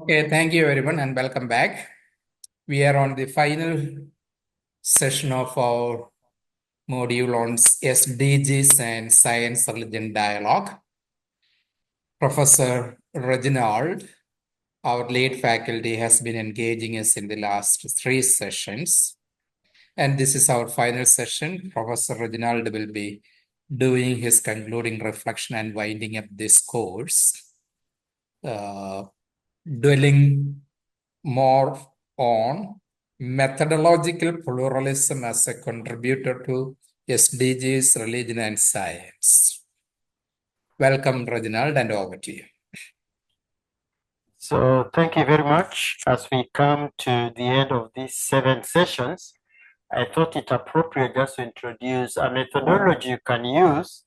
Okay, thank you everyone and welcome back. We are on the final session of our module on SDGs and Science Religion Dialogue. Professor Reginald, our lead faculty, has been engaging us in the last 3 sessions. And this is our final session. Professor Reginald will be doing his concluding reflection and winding up this course, dwelling more on methodological pluralism as a contributor to SDGs, religion, and science. Welcome, Reginald, and over to you. So thank you very much. As we come to the end of these 7 sessions, I thought it appropriate just to introduce a methodology you can use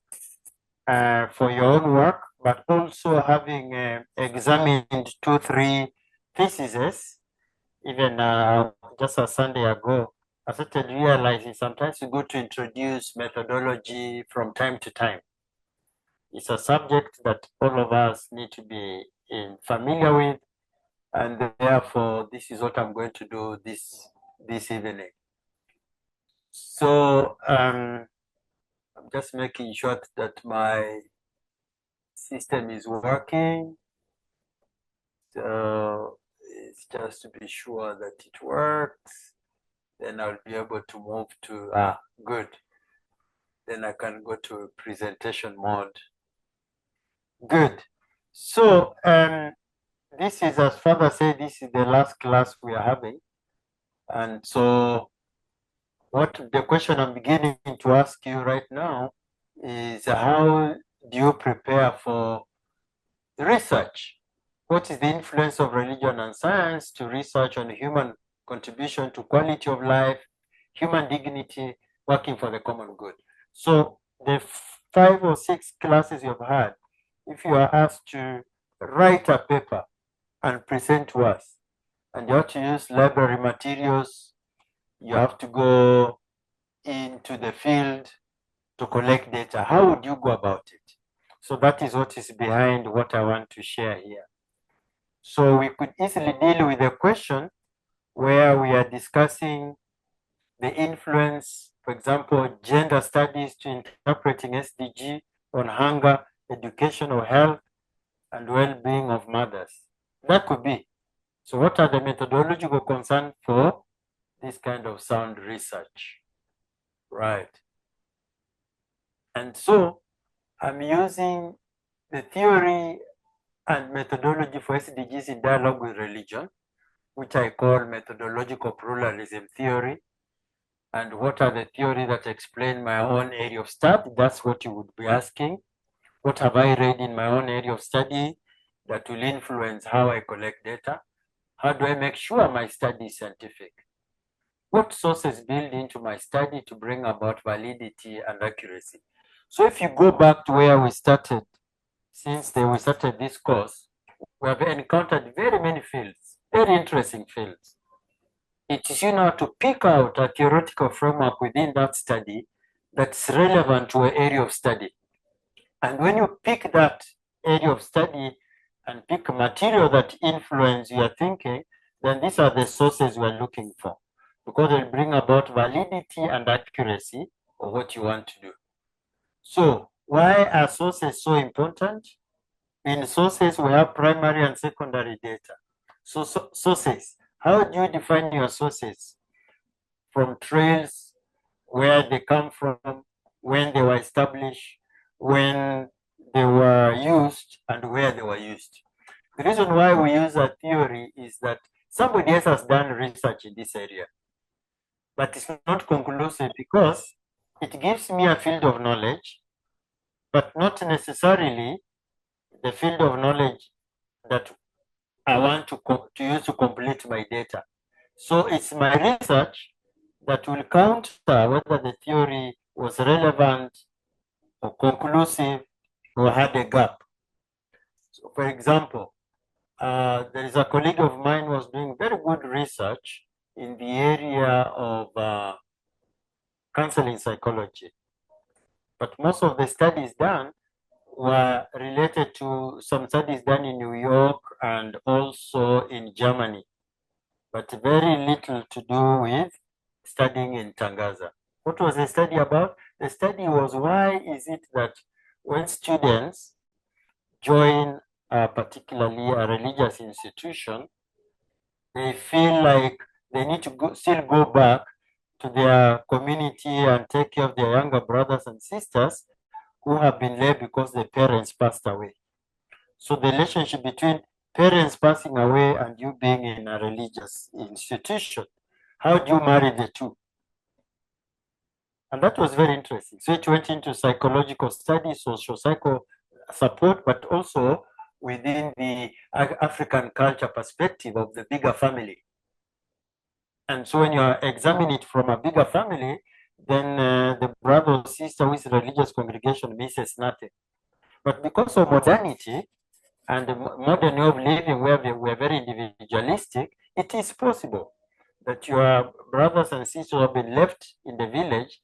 for your own work, but also having examined 2-3 theses, even just a Sunday ago, I started realizing sometimes it's good to introduce methodology from time to time. It's a subject that all of us need to be familiar with, and therefore this is what I'm going to do this evening. So I'm just making sure that my system is working. So it's just to be sure that it works. Then I'll be able to move to good. Then I can go to presentation mode. Good. So this is, as Father said, this is the last class we are having. And so what the question I'm beginning to ask you right now is, how do you prepare for research? What is the influence of religion and science to research on human contribution to quality of life, human dignity, working for the common good? So the 5 or 6 classes you've had, if you are asked to write a paper and present to us, and you have to use library materials, you have to go into the field to collect data, how would you go about it? So that is what is behind what I want to share here. So we could easily deal with a question where we are discussing the influence, for example, gender studies to interpreting SDG on hunger, education or health, and well-being of mothers. That could be. So what are the methodological concerns for this kind of sound research? Right. And so I'm using the theory and methodology for SDGs in dialogue with religion, which I call methodological pluralism theory. And what are the theories that explain my own area of study? That's what you would be asking. What have I read in my own area of study that will influence how I collect data? How do I make sure my study is scientific? What sources build into my study to bring about validity and accuracy? So if you go back to where we started, since we started this course, we have encountered very many fields, very interesting fields. It is to pick out a theoretical framework within that study that's relevant to an area of study. And when you pick that area of study and pick material that influence your thinking, then these are the sources we're looking for, because they'll bring about validity and accuracy of what you want to do. So why are sources so important? In sources, we have primary and secondary data. So sources, how do you define your sources? From trails, where they come from, when they were established, when they were used, and where they were used. The reason why we use a theory is that somebody else has done research in this area, but it's not conclusive because it gives me a field of knowledge, but not necessarily the field of knowledge that I want to use to complete my data. So it's my research that will counter whether the theory was relevant or conclusive or had a gap. So for example, there is a colleague of mine who was doing very good research in the area of counseling psychology. But most of the studies done were related to some studies done in New York and also in Germany, but very little to do with studying in Tangaza. What was the study about? The study was, why is it that when students join particularly a religious institution, they feel like they need to still go back to their community and take care of their younger brothers and sisters who have been left because their parents passed away. So the relationship between parents passing away and you being in a religious institution, how do you marry the two? And that was very interesting. So it went into psychological studies, social psycho support, but also within the African culture perspective of the bigger family. And so when you examine it from a bigger family, then the brother or sister with religious congregation misses nothing. But because of modernity and the modern way of living where we're very individualistic, it is possible that your brothers and sisters who have been left in the village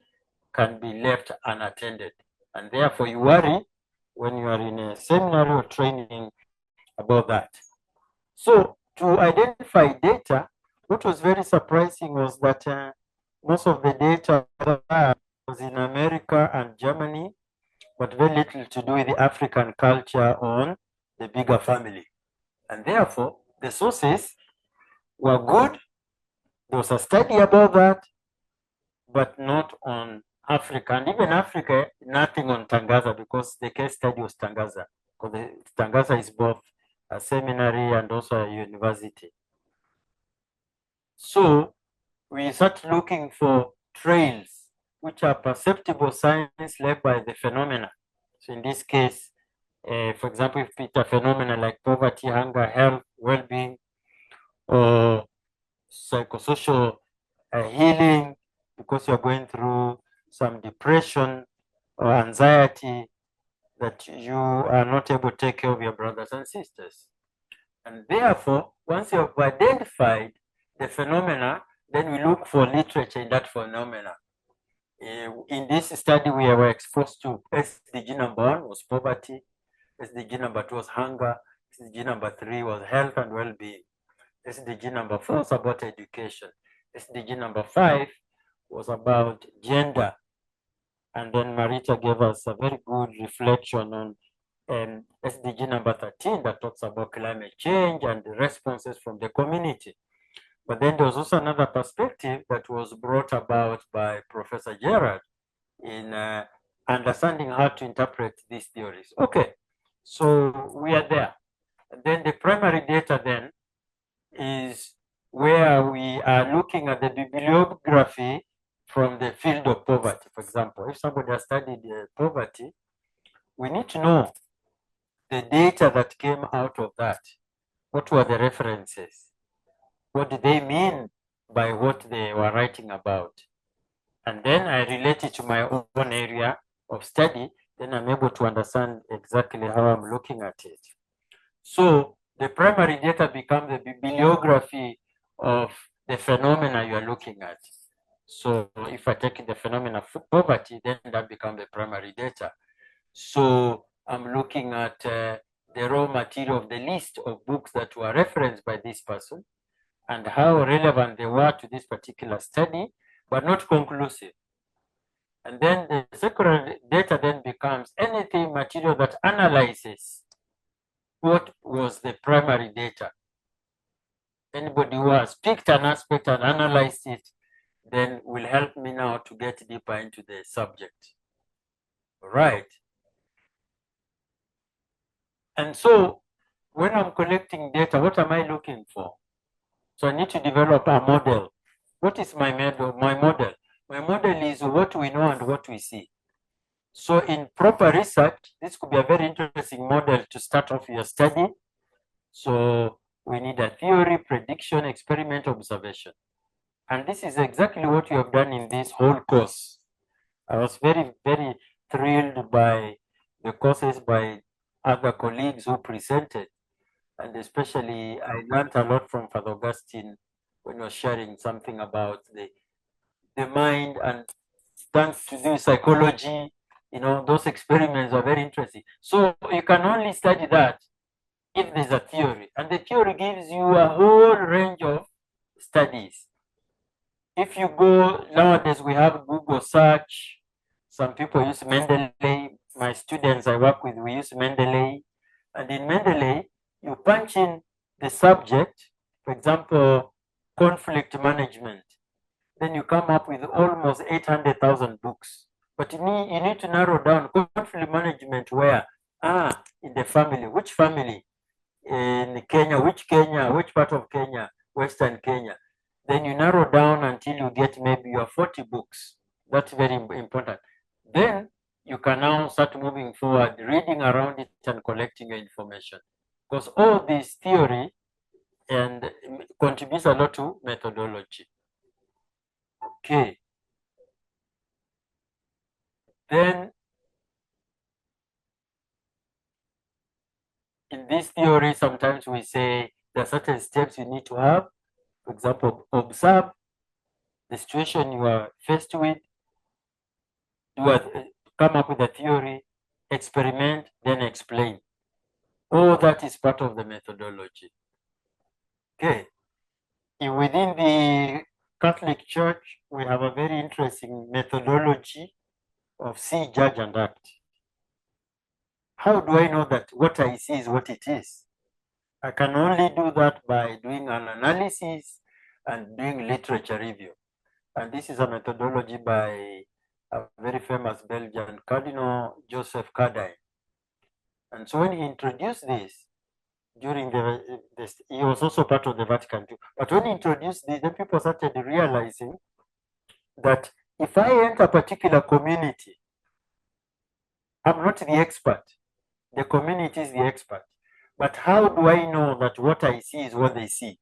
can be left unattended. And therefore you worry when you are in a seminary or training about that. So to identify data, what was very surprising was that most of the data was in America and Germany, but very little to do with the African culture on the bigger family. And therefore, the sources were good. There was a study about that, but not on Africa. And even Africa, nothing on Tangaza, because the case study was Tangaza. Because Tangaza is both a seminary and also a university. So we start looking for trails which are perceptible signs led by the phenomena. So in this case, for example, if it's a phenomena like poverty, hunger, health, well-being, or psychosocial healing, because you're going through some depression or anxiety, that you are not able to take care of your brothers and sisters. And therefore, once you have identified the phenomena, then we look for literature in that phenomena. In this study, we were exposed to SDG number 1 was poverty, SDG number 2 was hunger, SDG number 3 was health and well-being, SDG number 4 was about education, SDG number 5 was about gender. And then Marita gave us a very good reflection on SDG number 13 that talks about climate change and the responses from the community. But then there was also another perspective that was brought about by Professor Gerard in understanding how to interpret these theories. Okay, so we are there. And then the primary data then is where we are looking at the bibliography from the field of poverty. For example, if somebody has studied poverty, we need to know the data that came out of that. What were the references? What did they mean by what they were writing about? And then I relate it to my own area of study, then I'm able to understand exactly how I'm looking at it. So the primary data becomes the bibliography of the phenomena you are looking at. So if I take the phenomena of poverty, then that becomes the primary data. So I'm looking at the raw material of the list of books that were referenced by this person and how relevant they were to this particular study, but not conclusive. And then the secondary data then becomes anything material that analyzes what was the primary data. Anybody who has picked an aspect and analyzed it, then will help me now to get deeper into the subject. All right. And so when I'm collecting data, what am I looking for? So I need to develop a model. What is my model? My model is what we know and what we see. So in proper research, this could be a very interesting model to start off your study. So we need a theory, prediction, experiment, observation. And this is exactly what you have done in this whole course. I was very, very thrilled by the courses by other colleagues who presented. And especially, I learned a lot from Father Augustine when he was sharing something about the mind, and thanks to the psychology, You know, those experiments are very interesting. So you can only study that if there's a theory, and the theory gives you a whole range of studies. If you go, nowadays we have Google search. Some people use Mendeley. My students I work with, we use Mendeley. And in Mendeley, you punch in the subject, for example, conflict management. Then you come up with almost 800,000 books. But you need to narrow down conflict management where? In the family. Which family? In Kenya, which part of Kenya? Western Kenya. Then you narrow down until you get maybe your 40 books. That's very important. Then you can now start moving forward, reading around it and collecting your information. Because all this theory and contributes a lot to methodology. Okay. Then in this theory, sometimes we say there are certain steps you need to have. For example, observe the situation you are faced with, come up with a theory, experiment, then explain. All that is part of the methodology. Okay. Within the Catholic Church, we have a very interesting methodology of see, judge, and act. How do I know that what I see is what it is? I can only do that by doing an analysis and doing literature review. And this is a methodology by a very famous Belgian Cardinal, Joseph Cardine. And so when he introduced this, during he was also part of the Vatican too. But when he introduced this, then people started realizing that if I enter a particular community, I'm not the expert. The community is the expert. But how do I know that what I see is what they see?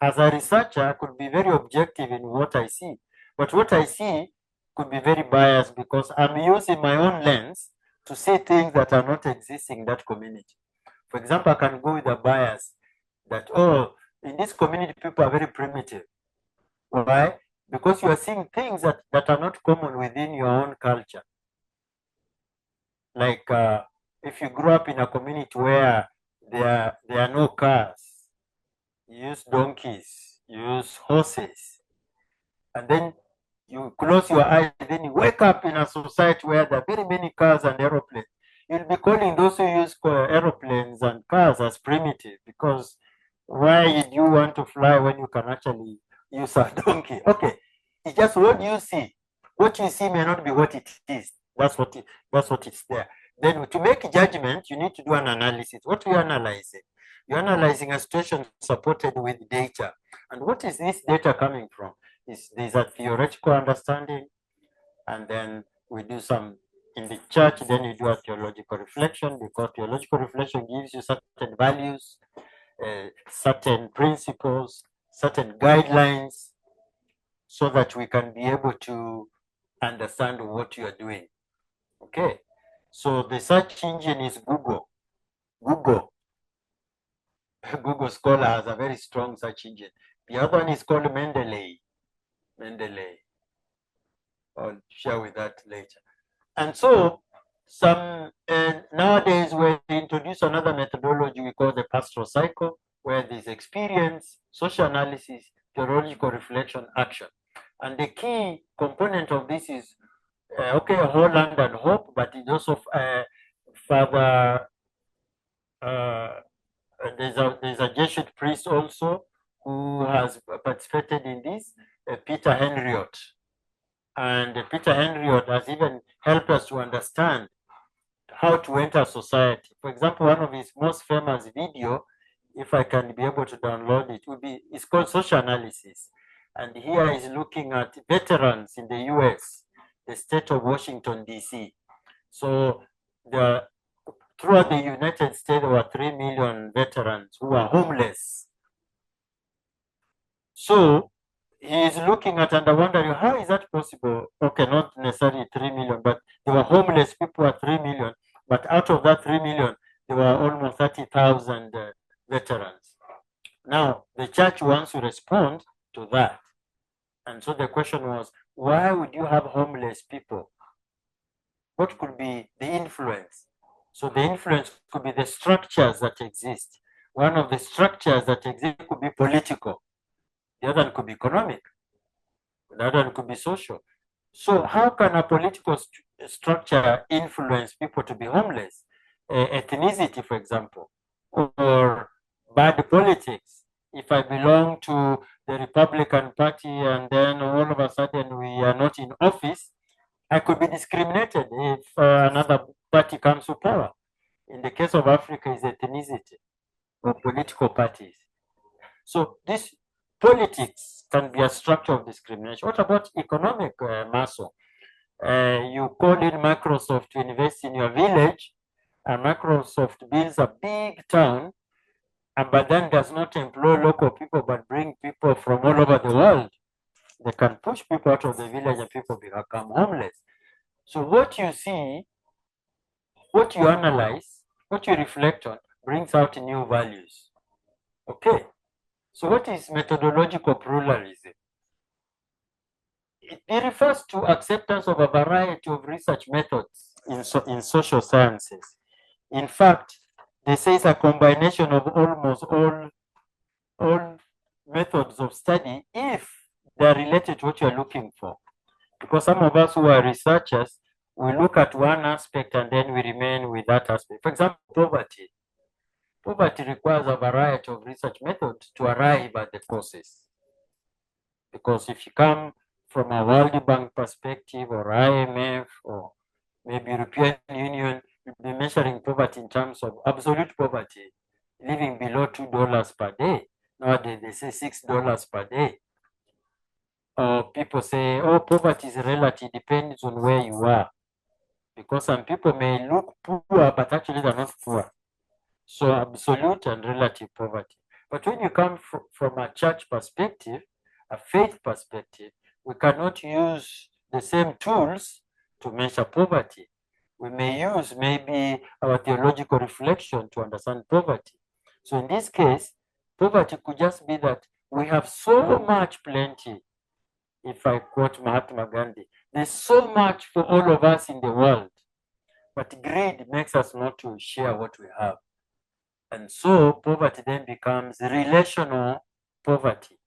As a researcher, I could be very objective in what I see. But what I see could be very biased because I'm using my own lens to see things that are not existing in that community. For example, I can go with a bias that, in this community, people are very primitive. Why? Because you are seeing things that are not common within your own culture. Like if you grew up in a community where there are no cars, you use donkeys, you use horses, and then you close your eyes, then you wake up in a society where there are very many cars and aeroplanes. You'll be calling those who use aeroplanes and cars as primitive because why do you want to fly when you can actually use a donkey? Okay, it's just what you see. What you see may not be what it is. That's what is there. Then to make a judgment, you need to do an analysis. What are you analyzing? You're analyzing a situation supported with data. And what is this data coming from? There's a theoretical understanding, and then we do some in the church, then you do a theological reflection, because theological reflection gives you certain values, certain principles, certain guidelines, so that we can be able to understand what you are doing. Okay, so the search engine is Google. Google Scholar has a very strong search engine. The other one is called Mendeley. I'll share with that later. And so nowadays we introduce another methodology we call the pastoral cycle, where there's experience, social analysis, theological reflection, action. And the key component of this is Holland and hope, but it's also further. There's a Jesuit priest also who has participated in this, Peter Henriot. And Peter Henriot has even helped us to understand how to enter society. For example, one of his most famous video, if I can be able to download it, it's called Social Analysis. And here is looking at veterans in the US, the state of Washington, D.C. So throughout the United States, there were 3 million veterans who were homeless. So he is looking at and wondering, how is that possible? Okay, not necessarily 3 million, but there were homeless people at 3 million. But out of that 3 million, there were almost 30,000 veterans. Now, the church wants to respond to that. And so the question was, why would you have homeless people? what could be the influence? So the influence could be the structures that exist. One of the structures that exist could be political. The other one could be economic. The other one could be social. So how can a political structure influence people to be homeless? Ethnicity, for example, or bad politics. If I belong to the Republican Party and then all of a sudden we are not in office, I could be discriminated if another party comes to power. In the case of Africa, is ethnicity or political parties. So this politics can be a structure of discrimination. What about economic muscle? You call in Microsoft to invest in your village, and Microsoft builds a big town, and but then does not employ local people but bring people from all over the world. They can push people out of the village and people become homeless. So what you see, what you analyze, what you reflect on brings out new values. Okay, so what is methodological pluralism? It refers to acceptance of a variety of research methods in social sciences. In fact, they say it's a combination of almost all methods of study if they're related to what you're looking for. Because some of us who are researchers, we look at one aspect and then we remain with that aspect. For example, poverty. Poverty requires a variety of research methods to arrive at the causes. Because if you come from a World Bank perspective or IMF or maybe European Union, you'll be measuring poverty in terms of absolute poverty, living below $2 per day. Nowadays, they say $6 per day. People say, oh, poverty is relative, depends on where you are. Because some people may look poor, but actually they're not poor. So absolute and relative poverty. But when you come from a church perspective, a faith perspective, we cannot use the same tools to measure poverty. We may use maybe our theological reflection to understand poverty. So in this case, poverty could just be that we have so much plenty. If I quote Mahatma Gandhi, there's so much for all of us in the world, but greed makes us not to share what we have. And so poverty then becomes relational poverty.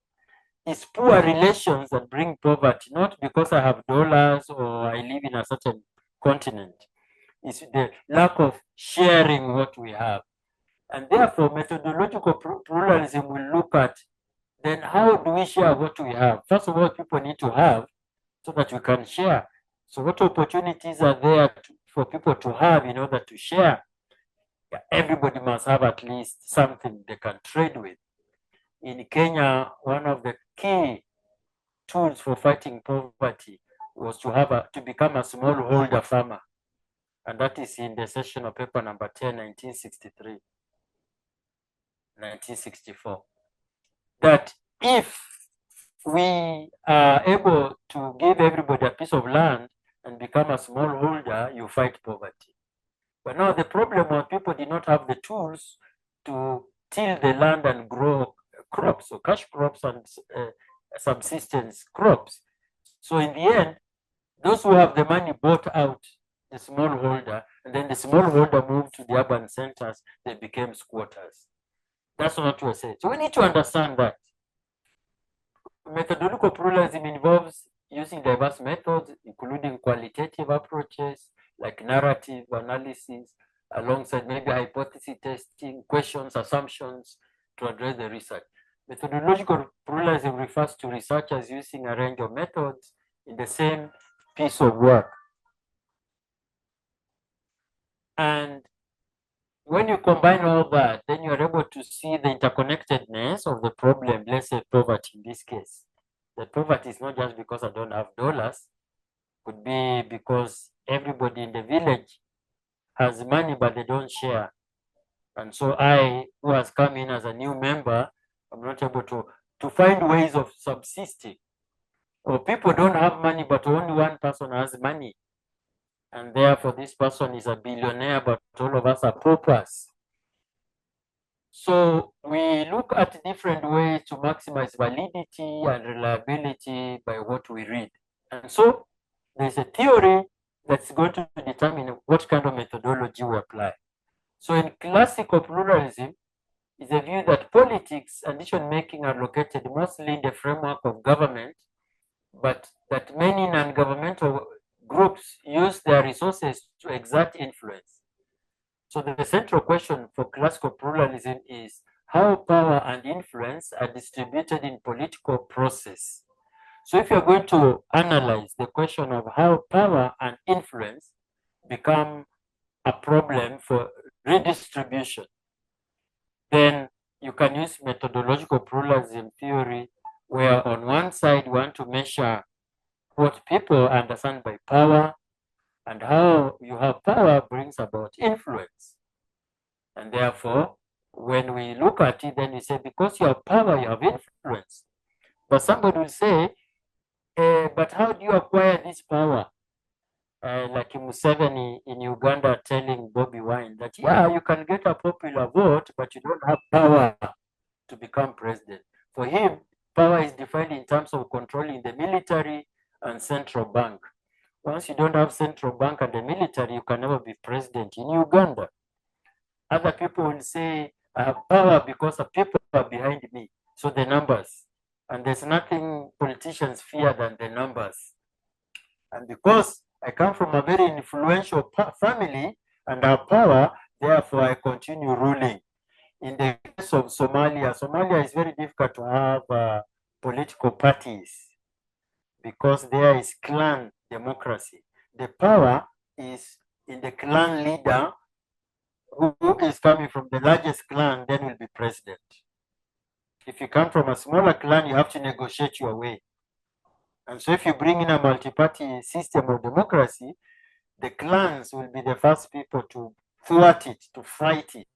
It's poor relations that bring poverty, not because I have dollars or I live in a certain continent. It's the lack of sharing what we have. And therefore, methodological pluralism will look at then how do we share what we have? First of all, people need to have so that we can share. So what opportunities are there for people to have in order to share? Everybody must have at least something they can trade with. In Kenya, one of the key tools for fighting poverty was to become a smallholder farmer. And that is in the session of paper number 10, 1963, 1964. That if we are able to give everybody a piece of land and become a smallholder, you fight poverty. But now the problem was people did not have the tools to till the land and grow crops, so cash crops and subsistence crops. So in the end, those who have the money bought out the smallholder, and then the smallholder moved to the urban centers, they became squatters. That's what we're saying. So we need to understand that. Methodological pluralism involves using diverse methods, including qualitative approaches like narrative analysis, alongside maybe hypothesis testing, questions, assumptions to address the research. Methodological pluralism refers to researchers using a range of methods in the same piece of work. And when you combine all that, then you're able to see the interconnectedness of the problem, let's say poverty in this case. The poverty is not just because I don't have dollars, it could be because everybody in the village has money, but they don't share. And so I, who has come in as a new member, I'm not able to find ways of subsisting. Or people don't have money, but only one person has money. And therefore, this person is a billionaire, but all of us are paupers. So we look at different ways to maximize validity and reliability by what we read. And so there's a theory that's going to determine what kind of methodology we apply. So in classical pluralism, is a view that politics and decision-making are located mostly in the framework of government, but that many non-governmental groups use their resources to exert influence. So the central question for classical pluralism is how power and influence are distributed in political process. So if you're going to analyze the question of how power and influence become a problem for redistribution, then you can use methodological pluralism theory, where on one side you want to measure what people understand by power and how you have power brings about influence. And therefore, when we look at it, then we say, because you have power, you have influence. But somebody will say, but how do you acquire this power? Like Museveni in Uganda telling Bobby Wine that, yeah, you can get a popular vote, but you don't have power to become president. For him, power is defined in terms of controlling the military and central bank. Once you don't have central bank and the military, you can never be president in Uganda. Other people will say, I have power because the people are behind me. So the numbers. And there's nothing politicians fear than the numbers. And because I come from a very influential family and have power, therefore I continue ruling. In the case of Somalia, Somalia is very difficult to have political parties because there is clan democracy. The power is in the clan leader who is coming from the largest clan, then will be president. If you come from a smaller clan, you have to negotiate your way. And so if you bring in a multi-party system of democracy, the clans will be the first people to thwart it, to fight it.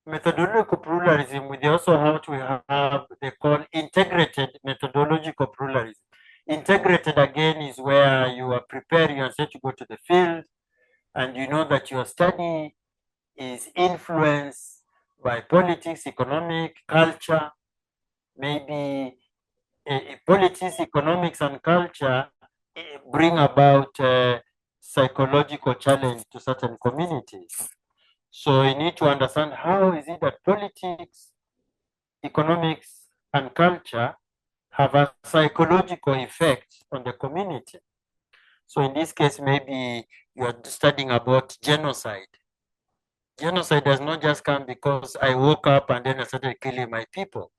Methodological pluralism, we also have they call integrated methodological pluralism. Integrated again is where you are preparing yourself to go to the field and you know that your study is influenced by politics, economic, culture, maybe politics, economics, and culture bring about psychological challenge to certain communities. So you need to understand how is it that politics, economics, and culture have a psychological effect on the community. So in this case, maybe you are studying about genocide. Genocide does not just come because I woke up and then I started killing my people.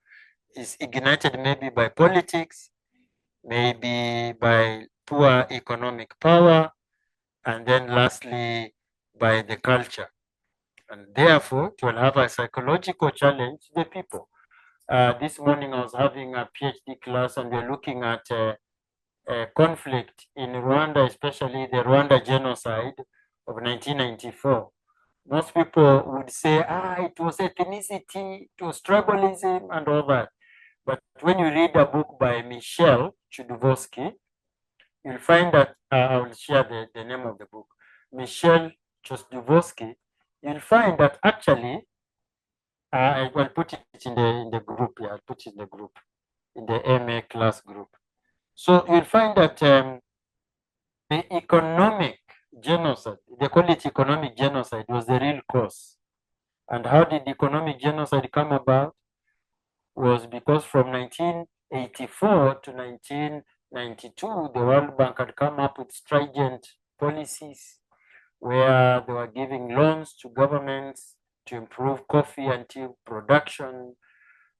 It's ignited maybe by politics, maybe by poor economic power, and then lastly by the culture. And therefore, it will have a psychological challenge to the people. This morning I was having a PhD class and we're looking at conflict in Rwanda, especially the Rwanda genocide of 1994. Most people would say, it was ethnicity, it was tribalism and all that. But when you read a book by Michel Choudovsky, you'll find that, I will share the name of the book, Michel Choudovsky, you'll find that actually, I will put it in the group, yeah, I'll put it in the group, in the MA class group. So you'll find that the economic genocide, they call it economic genocide, was the real cause. And how did economic genocide come about? Was because from 1984 to 1992, the World Bank had come up with stringent policies where they were giving loans to governments to improve coffee and tea production.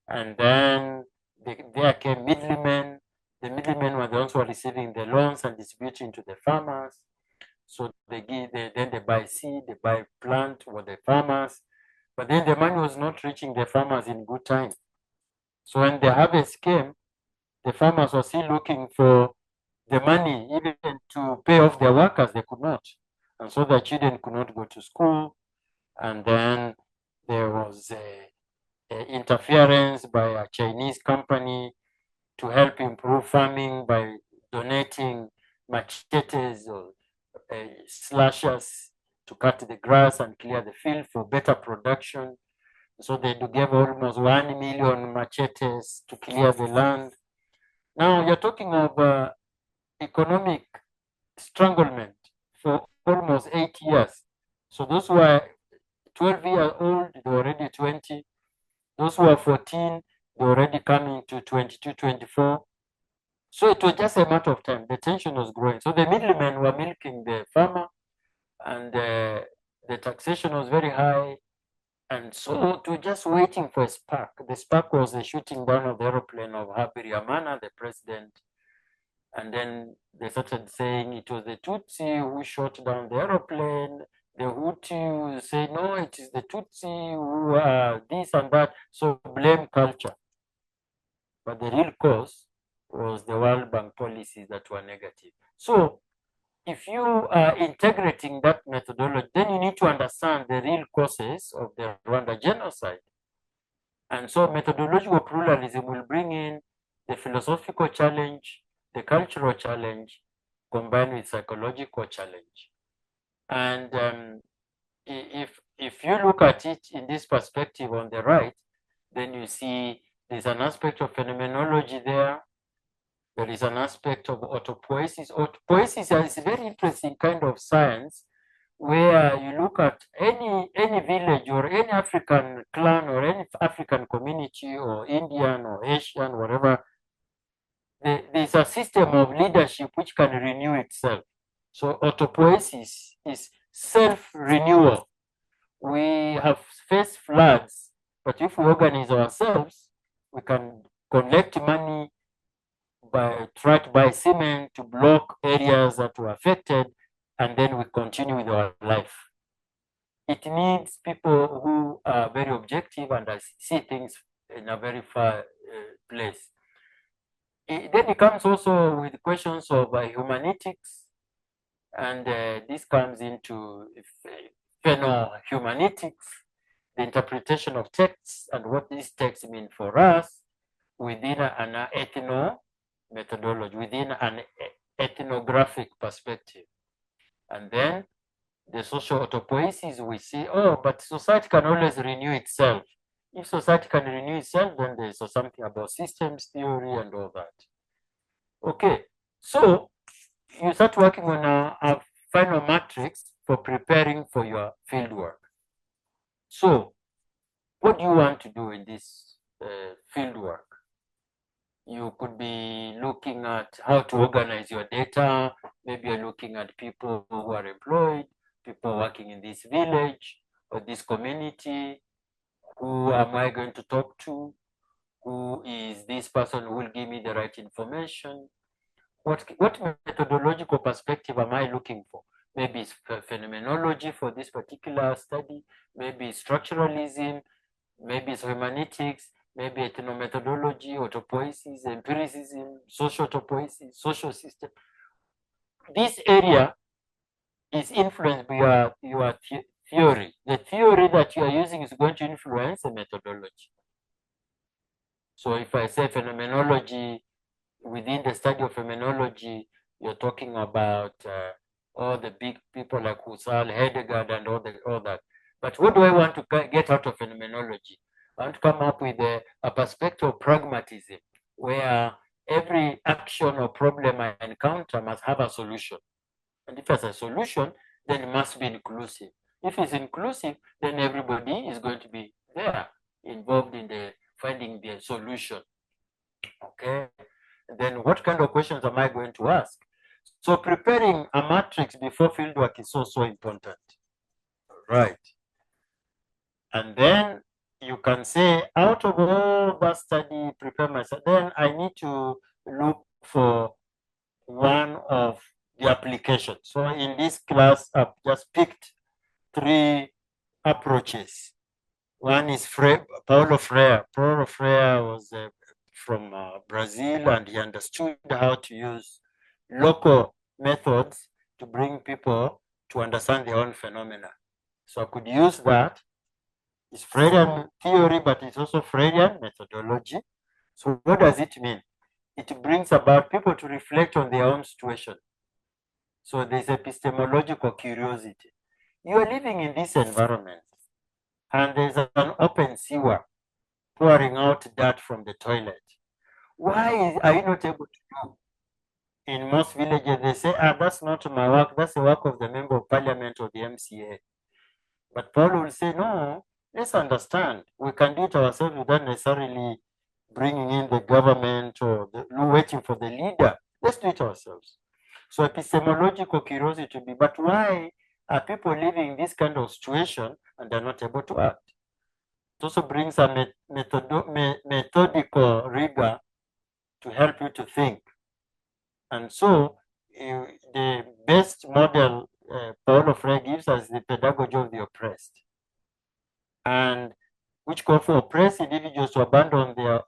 And then there came middlemen. The middlemen were the ones who were receiving the loans and distributing to the farmers. So then they buy seed, they buy plant for the farmers. But then the money was not reaching the farmers in good time. So when the harvest came, the farmers were still looking for the money, even to pay off their workers, they could not. And so the children could not go to school. And then there was interference by a Chinese company to help improve farming by donating machetes or slashers to cut the grass and clear the field for better production. So they gave almost 1 million machetes to clear the land. Now you're talking of economic stranglement for almost 8 years. So those who are 12 years old, they're already 20. Those who are 14, they're already coming to 22, 24. So it was just a matter of time. The tension was growing. So the middlemen were milking the farmer, and the taxation was very high. And so it was just waiting for a spark. The spark was the shooting down of the aeroplane of Habyarimana, the president. And then they started saying it was the Tutsi who shot down the aeroplane. The Hutu say, no, it is the Tutsi who are this and that. So blame culture. But the real cause was the World Bank policies that were negative. So if you are integrating that methodology, then you need to understand the real causes of the Rwanda genocide. And so methodological pluralism will bring in the philosophical challenge, the cultural challenge, combined with psychological challenge. And if you look at it in this perspective on the right, then you see there's an aspect of phenomenology there. There is an aspect of autopoiesis. Autopoiesis is a very interesting kind of science where you look at any village or any African clan or any African community or Indian or Asian, whatever, there's a system of leadership which can renew itself. So autopoiesis is self-renewal. We have faced floods, but if we organize ourselves, we can collect money, try to buy cement to block areas that were affected, and then we continue with our life. It needs people who are very objective and see things in a very far place. Then it comes also with questions of humanetics, and this comes into phenohumanetics, the interpretation of texts and what these texts mean for us within an ethno-methodology, within an ethnographic perspective. And then the social autopoiesis, we see, oh, but society can always renew itself. If society can renew itself, then there's something about systems theory and all that. Okay, so you start working on a final matrix for preparing for your fieldwork. So what do you want to do in this fieldwork? You could be looking at how to organize your data. Maybe you're looking at people who are employed, people working in this village or this community. Who am I going to talk to? Who is this person who will give me the right information? What methodological perspective am I looking for? Maybe it's phenomenology for this particular study, maybe it's structuralism, maybe it's hermeneutics, maybe ethnomethodology, autopoiesis, empiricism, social autopoiesis, social system. This area is influenced by your theory. The theory that you are using is going to influence the methodology. So if I say phenomenology, within the study of phenomenology, you're talking about all the big people like Husserl, Heidegger, and all that. But what do I want to get out of phenomenology? I want to come up with a perspective of pragmatism, where every action or problem I encounter must have a solution. And if there's a solution, then it must be inclusive. If it's inclusive, then everybody is going to be there, involved in finding the solution. Okay. Then what kind of questions am I going to ask? So preparing a matrix before fieldwork is so important. Right. And then you can say, out of all that study, prepare myself, then I need to look for one of the applications. So in this class, I've just picked 3 approaches. One is Paulo Freire. Paulo Freire was from Brazil, and he understood how to use local methods to bring people to understand their own phenomena. So I could use that. It's Freudian theory, but it's also Freudian methodology. So what does it mean? It brings about people to reflect on their own situation. So there's epistemological curiosity. You are living in this environment, and there's an open sewer pouring out dirt from the toilet. Why are you not able to do in most villages, they say, that's not my work, that's the work of the member of parliament or the MCA. But Paul will say, no, let's understand. We can do it ourselves without necessarily bringing in the government or waiting for the leader. Let's do it ourselves. So epistemological curiosity to be, but why are people living in this kind of situation and they're not able to act? It also brings a methodical rigor to help you to think. And so the best model Paulo Freire gives us the pedagogy of the oppressed, and which call for oppressed individuals to abandon their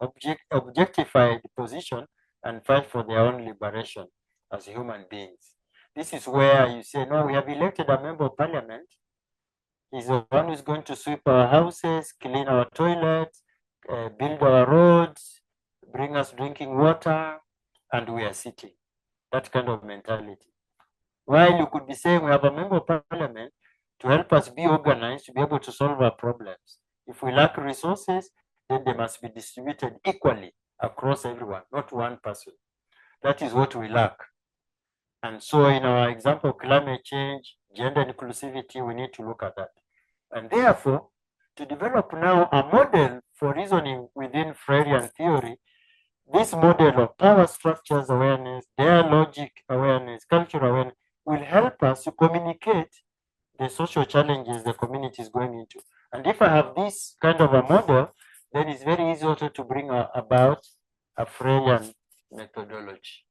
objectified position and fight for their own liberation as human beings. This is where you say, no, we have elected a member of parliament. He's the one who's going to sweep our houses, clean our toilets, build our roads, bring us drinking water, and we are sitting. That kind of mentality. While you could be saying we have a member of parliament to help us be organized, to be able to solve our problems. If we lack resources, then they must be distributed equally across everyone, not one person. That is what we lack. And so in our example, climate change, gender inclusivity, we need to look at that. And therefore, to develop now a model for reasoning within Freirean theory, this model of power structures awareness, dialogic awareness, cultural awareness, will help us to communicate the social challenges the community is going into. And if I have this kind of a model, then it's very easy also to bring about a Freirean methodology.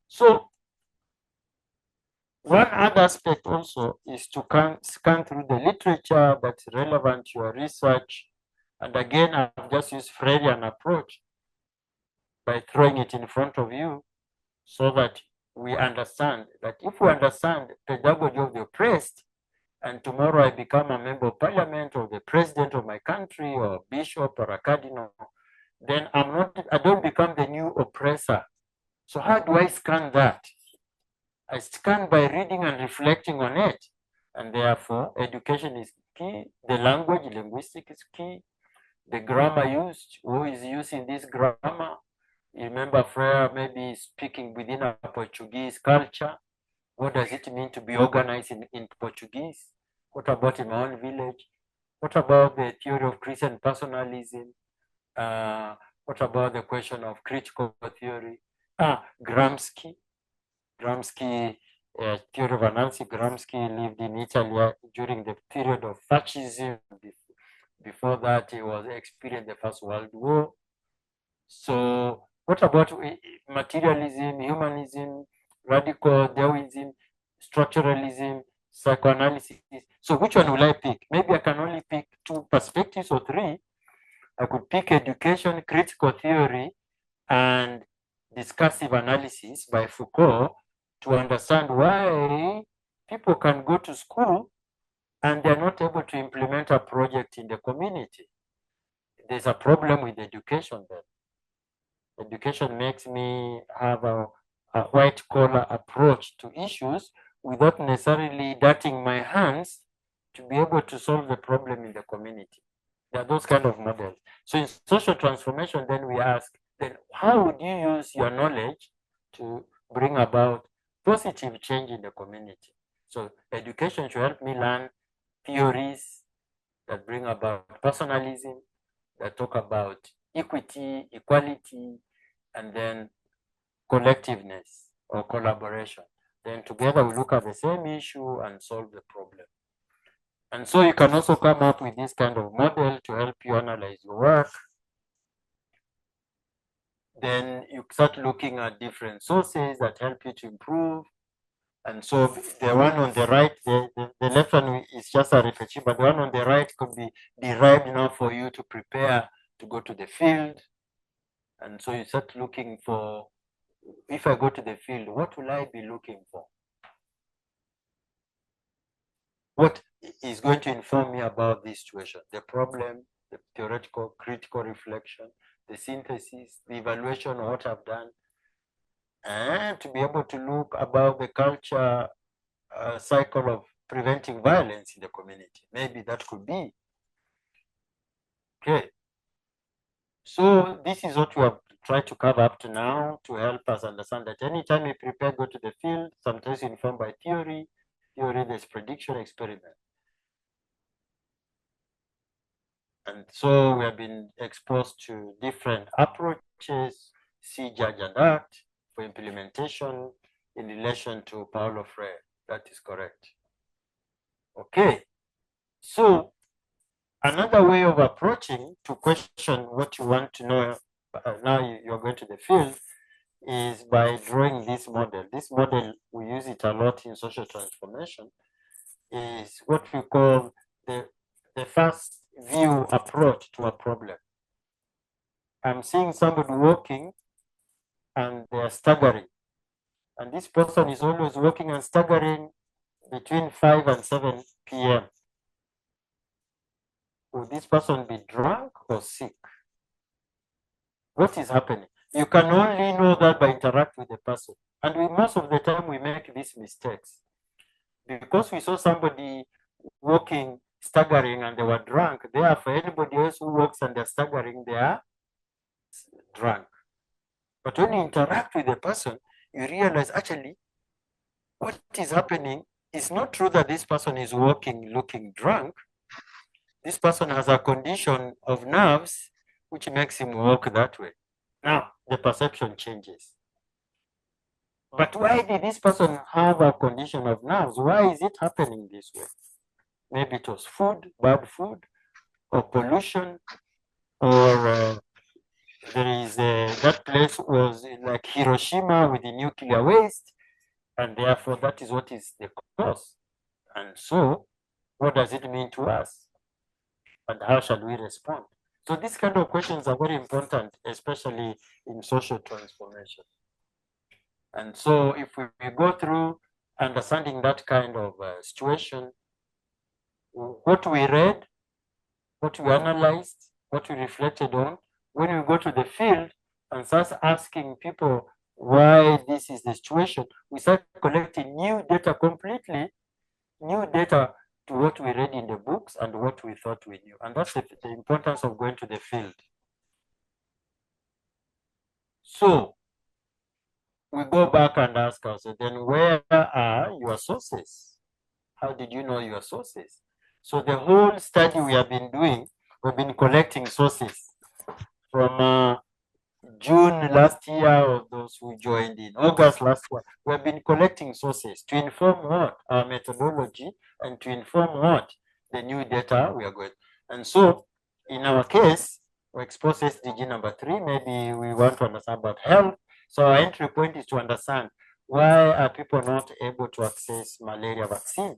So one other aspect also is to scan through the literature that's relevant to your research. And again, I've just used Freirean approach by throwing it in front of you so that we understand that if we understand pedagogy of the oppressed, and tomorrow I become a member of parliament or the president of my country or a bishop or a cardinal, then I don't become the new oppressor. So how do I scan that? I scan by reading and reflecting on it. And therefore, education is key. The language, linguistic is key. The grammar used, who is using this grammar? You remember Freire maybe speaking within a Portuguese culture. What does it mean to be organized in Portuguese? What about in my own village? What about the theory of Christian personalism? What about the question of critical theory? Gramsci, theory of analysis. Gramsci lived in Italy during the period of fascism. Before that, he was experiencing the First World War. So what about materialism, humanism, radical Darwinism, structuralism, psychoanalysis? So which one will I pick? Maybe I can only pick two perspectives or three. I could pick education, critical theory, and discursive analysis by Foucault to understand why people can go to school and they're not able to implement a project in the community. There's a problem with education then. Education makes me have a white collar approach to issues without necessarily dirtying my hands to be able to solve the problem in the community. There are those kind of models. So in social transformation, then we ask, then how would you use your knowledge to bring about positive change in the community? So education should help me learn theories that bring about personalism, that talk about equity, equality, and then collectiveness or collaboration. Then together we look at the same issue and solve the problem. And so you can also come up with this kind of model to help you analyze your work. Then you start looking at different sources that help you to improve. And so the one on the right, the left one is just a repetition, but the one on the right could be derived now for you to prepare to go to the field. And so you start looking for, if I go to the field, what will I be looking for? What is going to inform me about this situation? The problem, the theoretical, critical reflection, the synthesis, the evaluation of what I've done, and to be able to look about the culture cycle of preventing violence in the community. Maybe that could be. Okay. So this is what we have tried to cover up to now to help us understand that anytime we prepare, go to the field, sometimes informed by theory, there's prediction, experiment. And so we have been exposed to different approaches, see, judge, and act for implementation in relation to Paulo Freire. That is correct. Okay. So another way of approaching to question what you want to know, now you're going to the field, is by drawing this model. This model, we use it a lot in social transformation, is what we call the first view approach to a problem. I'm seeing somebody walking and they're staggering. And this person is always walking and staggering between 5 and 7 p.m. Will this person be drunk or sick? What is happening? You can only know that by interacting with the person. And most of the time we make these mistakes. Because we saw somebody walking, staggering, and they were drunk, therefore anybody else who walks and they're staggering, they are drunk. But when you interact with the person, you realize actually what is happening is not true that this person is walking looking drunk. This person has a condition of nerves which makes him walk that way. Now, the perception changes. But why did this person have a condition of nerves? Why is it happening this way? Maybe it was food, bad food, or pollution, or there is that place was like Hiroshima with the nuclear waste, and therefore that is what is the cause. And so, what does it mean to us? And how shall we respond? So these kind of questions are very important, especially in social transformation. And so if we go through understanding that kind of situation, what we read, what we analyzed, what we reflected on, when we go to the field and start asking people why this is the situation, we start collecting new data completely, new data to what we read in the books and what we thought we knew. And that's the importance of going to the field. So we go back and ask ourselves, then where are your sources? How did you know your sources? So the whole study we have been doing, we've been collecting sources from June last year, or those who joined in August last year. We've been collecting sources to inform what? Our methodology, and to inform what? The new data we are going. And so in our case, we expose SDG number 3, maybe we want to understand about health. So our entry point is to understand why are people not able to access malaria vaccine?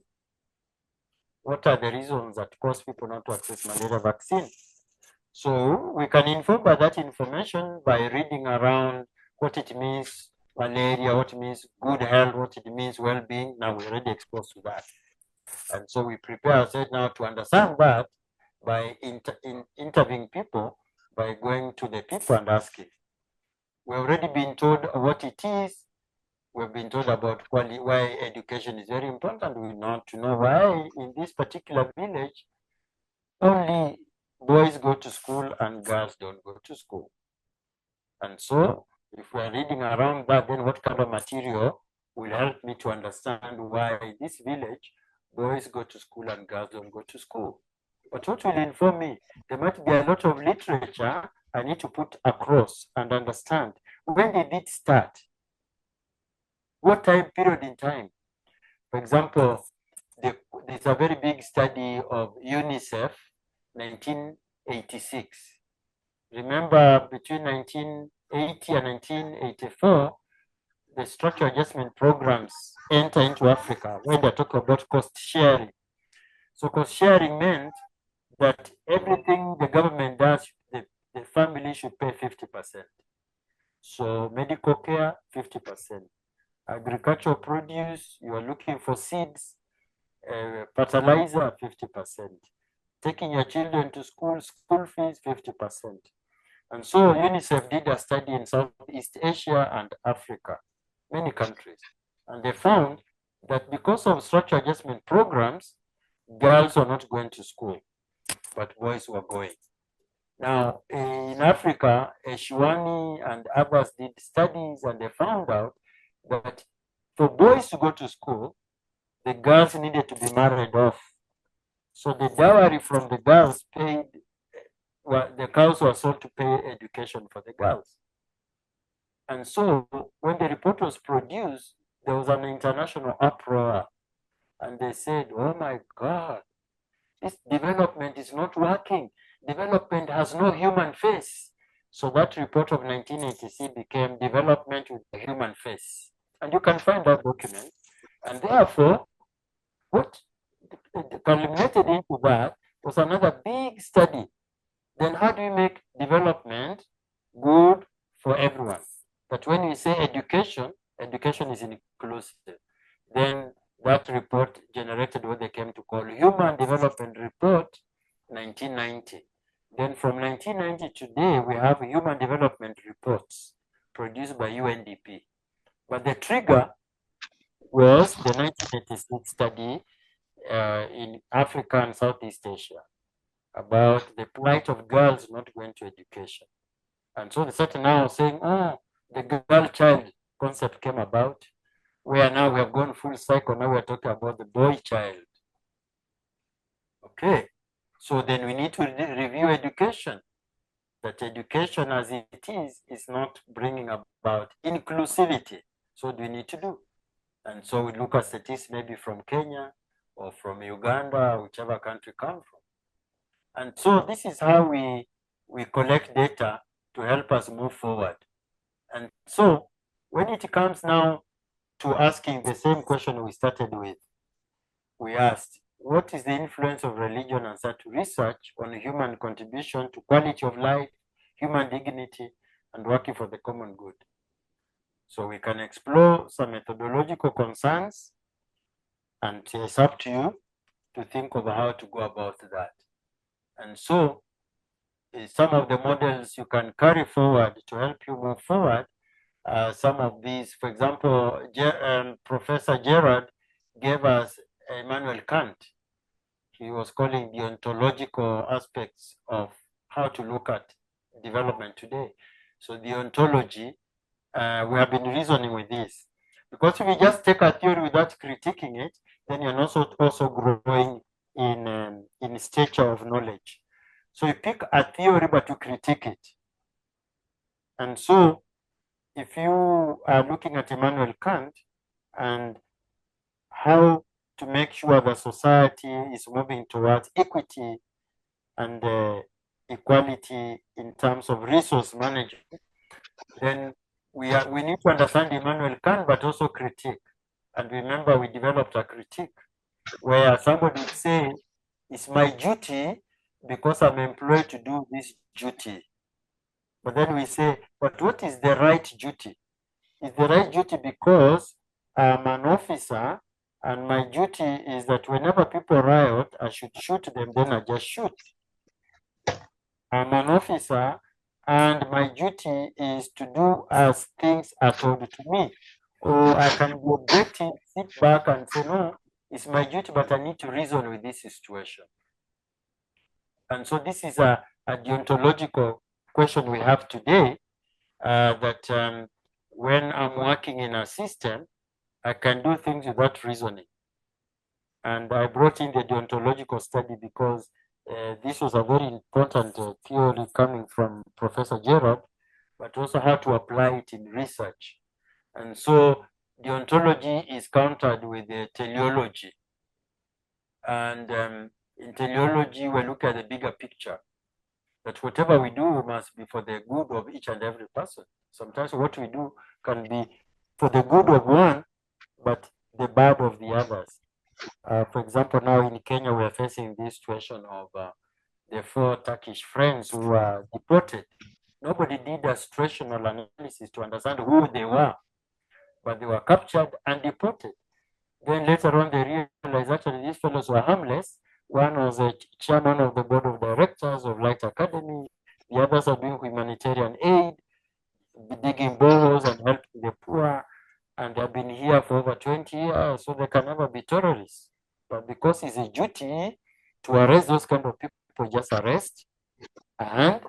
What are the reasons that cause people not to access malaria vaccine? So we can inform by that information by reading around what it means malaria, what it means good health, what it means well-being. Now we're already exposed to that. And so we prepare ourselves now to understand that by interviewing people, by going to the people and asking. We've already been told what it is. We've been told about why education is very important. We want to know why in this particular village only boys go to school and girls don't go to school. And so if we're reading around that, then what kind of material will help me to understand why in this village boys go to school and girls don't go to school? But what will inform me? There might be a lot of literature I need to put across and understand. When did it start? What time period in time? For example, there's a very big study of UNICEF, 1986. Remember, between 1980 and 1984, the structural adjustment programs enter into Africa when they talk about cost sharing. So cost sharing meant that everything the government does, the family should pay 50%. So medical care, 50%. Agricultural produce, you are looking for seeds, fertilizer, 50%. Taking your children to school, school fees, 50%. And so UNICEF did a study in Southeast Asia and Africa, many countries. And they found that because of structural adjustment programs, girls were not going to school, but boys were going. Now, in Africa, Eshwani and others did studies and they found out that for boys to go to school, the girls needed to be married off. So the dowry from the girls paid, well, the cows were sold to pay education for the girls. And so when the report was produced, there was an international uproar. And they said, oh my God, this development is not working. Development has no human face. So that report of 1986 became Development with a Human Face. And you can find that document. And therefore, what culminated into that was another big study. Then how do we make development good for everyone? But when we say education, education is inclusive. Then that report generated what they came to call Human Development Report 1990. Then from 1990 to today, we have Human Development Reports produced by UNDP. But the trigger was the 1986 study in Africa and Southeast Asia about the plight of girls not going to education. And so they started now saying, oh, the girl child concept came about, where now we have gone full cycle. Now we're talking about the boy child. Okay, so then we need to review education. That education as it is not bringing about inclusivity. So what do we need to do? And so we look at statistics maybe from Kenya or from Uganda, whichever country come from. And so this is how we collect data to help us move forward. And so when it comes now to asking the same question we started with, we asked, what is the influence of religion and such research on human contribution to quality of life, human dignity, and working for the common good? So we can explore some methodological concerns, and it's up to you to think of how to go about that. And so some of the models you can carry forward to help you move forward. Some of these, for example, Professor Gerard gave us Immanuel Kant. He was calling the ontological aspects of how to look at development today. So the ontology, we have been reasoning with this. Because if you just take a theory without critiquing it, then you're also growing in stature of knowledge. So you pick a theory, but you critique it. And so if you are looking at Immanuel Kant and how to make sure the society is moving towards equity and equality in terms of resource management, then we need to understand Immanuel Kant, but also critique. And remember, we developed a critique where somebody would say, it's my duty because I'm employed to do this duty. But then we say, but what is the right duty? Is the right duty because I'm an officer and my duty is that whenever people riot, I should shoot them, then I just shoot. I'm an officer and my duty is to do as things are told to me. Or I can be objective, sit back and say, no, it's my duty, but I need to reason with this situation. And so this is a deontological question we have today, that when I'm working in a system, I can do things without reasoning. And I brought in the deontological study because this was a very important theory coming from Professor Gerard, but also how to apply it in research. And so deontology is countered with the teleology. And in teleology, we look at the bigger picture, that whatever we do must be for the good of each and every person. Sometimes what we do can be for the good of one, but the bad of the others. For example, now in Kenya, we are facing this situation of the 4 Turkish friends who were deported. Nobody did a situational analysis to understand who they were, but they were captured and deported. Then later on, they realized actually these fellows were harmless. One was a chairman of the board of directors of Light Academy. The others are doing humanitarian aid, digging boreholes and helping the poor. And they've been here for over 20 years, so they can never be terrorists. But because it's a duty to arrest those kind of people, just arrest. and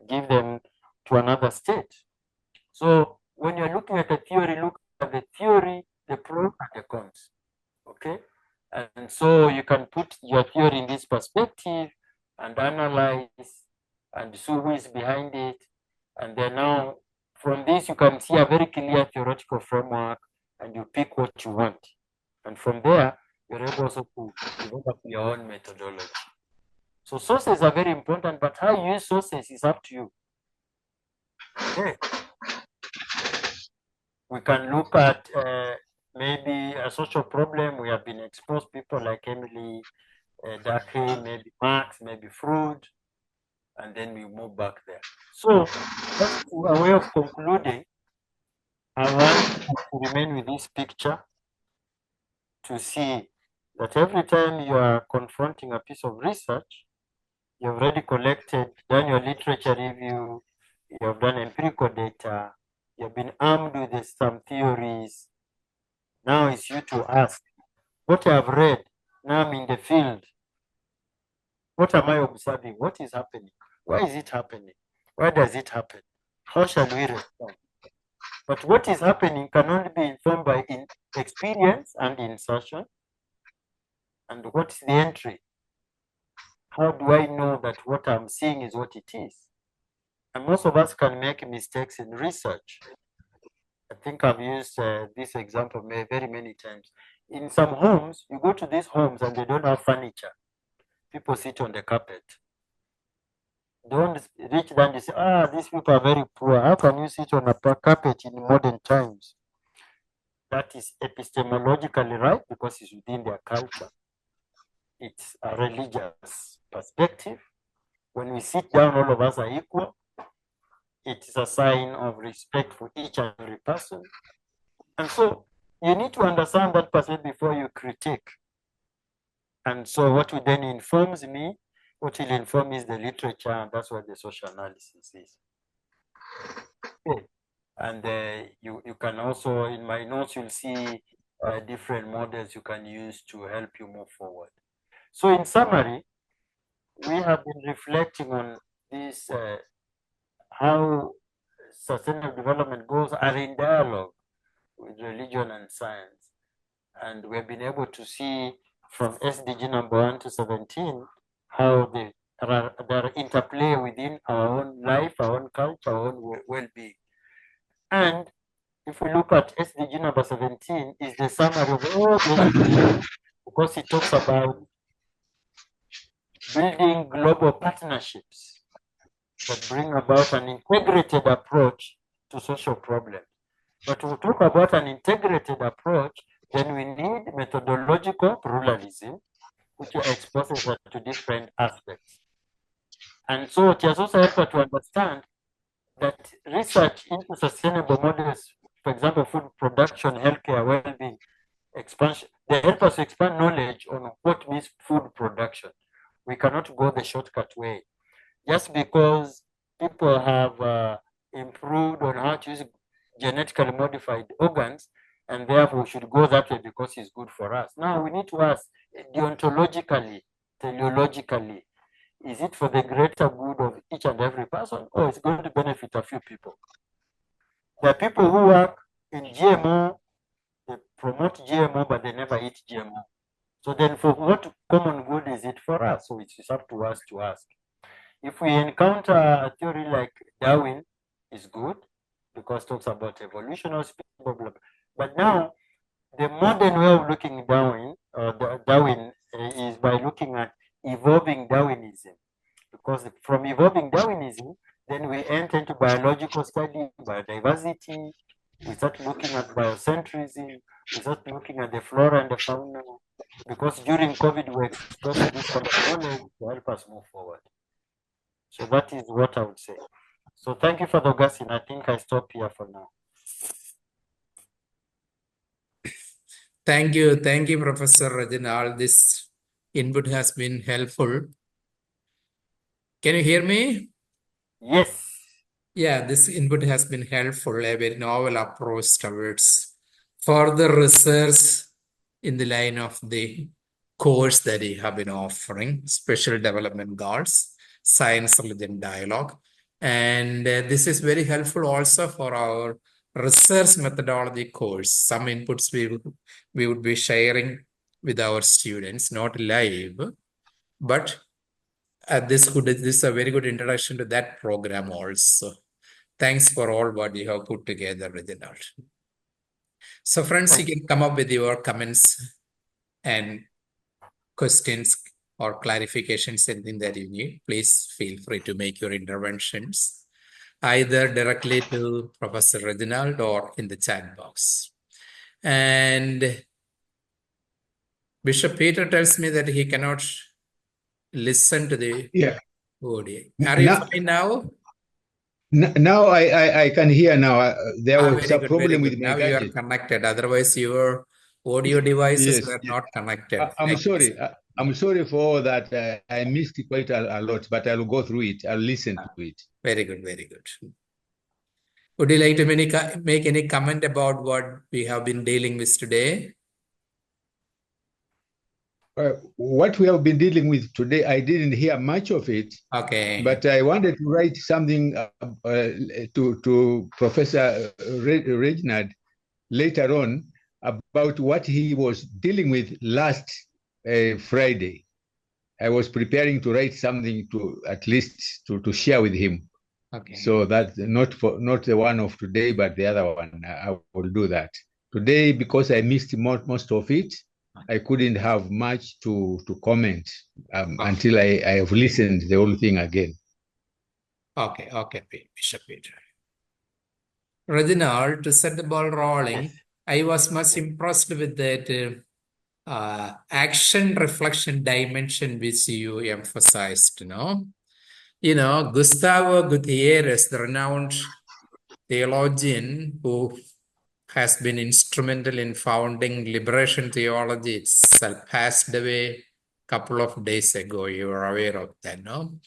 give them to another state. So when you're looking at a theory, look at the theory, the pros and the cons. Okay? And so you can put your theory in this perspective and analyze and see who is behind it. And then now from this you can see a very clear theoretical framework and you pick what you want. And from there, you're able also to develop your own methodology. So sources are very important, but how you use sources is up to you. Okay. We can look at maybe a social problem. We have been exposed people like Emily, Dake, maybe Marx, maybe Freud, and then we move back there. So just a way of concluding, I want to remain with this picture to see that every time you are confronting a piece of research, you've already collected, done your literature review, you have done empirical data, you've been armed with some theories. Now it's you to ask, what I have read, now I'm in the field. What am I observing? What is happening? Why is it happening? Why does it happen? How shall we respond? But what is happening can only be informed by experience and insertion. And what's the entry? How do I know that what I'm seeing is what it is? And most of us can make mistakes in research. I think I've used this example very many times. In some homes, you go to these homes and they don't have furniture. People sit on the carpet. Don't reach down and say, these people are very poor. How can you sit on a carpet in modern times? That is epistemologically right because it's within their culture. It's a religious perspective. When we sit down, all of us are equal. It is a sign of respect for each and every person. And so you need to understand that perspective before you critique. And so what will then informs me, what will inform is the literature, and that's what the social analysis is. Okay. And you can also, in my notes, you'll see different models you can use to help you move forward. So in summary, we have been reflecting on this, how sustainable development goals are in dialogue with religion and science. And we've been able to see from SDG number 1 to 17, how they are interplay within our own life, our own culture, our own well-being. And if we look at SDG number 17, is the summary of all the because it talks about building global partnerships that bring about an integrated approach to social problems. But to talk about an integrated approach, then we need methodological pluralism, which exposes us to different aspects. And so it has also helped us to understand that research into sustainable models, for example, food production, healthcare, well-being, expansion, they help us expand knowledge on what means food production. We cannot go the shortcut way. Just because people have improved on how to use genetically modified organs, and therefore we should go that way because it's good for us. Now we need to ask deontologically, teleologically, is it for the greater good of each and every person, or it's going to benefit a few people? There are people who work in GMO, they promote GMO, but they never eat GMO. So then for what common good is it for us? So it's up to us to ask. If we encounter a theory like Darwin, is good because it talks about evolution or blah, blah, blah. But now, the modern way of looking at Darwin is by looking at evolving Darwinism. Because from evolving Darwinism, then we enter into biological study, biodiversity, we start looking at biocentrism, we start looking at the flora and the fauna, because during COVID we exposed to this kind of knowledge to help us move forward. So that is what I would say. So thank you for the Augustine. I think I stop here for now. Thank you, Professor Reginald. This input has been helpful. Can you hear me? Yes. Yeah, this input has been helpful, a very novel approach towards further research in the line of the course that you have been offering, special development goals. science-religion dialogue. And this is very helpful also for our research methodology course. Some inputs we would be sharing with our students, not live, but this is a very good introduction to that program also. Thanks for all what you have put together, Reginald. So friends, you can come up with your comments and questions or clarifications, anything that you need. Please feel free to make your interventions either directly to Professor Reginald or in the chat box. And Bishop Peter tells me that he cannot listen to the audio. Are you fine now? Now I can hear now. There was a problem with my now gadget. You are connected. Otherwise, your audio devices were not connected. I'm sorry. I'm sorry for all that. I missed quite a lot, but I'll go through it. I'll listen to it. Very good. Very good. Would you like to make any comment about what we have been dealing with today? What we have been dealing with today, I didn't hear much of it. Okay. But I wanted to write something to Professor Reginald later on about what he was dealing with last Friday. I was preparing to write something to at least to share with him. Okay. So that's not the one of today, but the other one. I will do that today because I missed most of it. I couldn't have much to comment until I have listened the whole thing again. Okay, Bishop Peter. Reginald, to set the ball rolling, I was much impressed with that action reflection dimension which you emphasized, Gustavo Gutierrez, the renowned theologian who has been instrumental in founding liberation theology itself, passed away a couple of days ago. You are aware of that, no?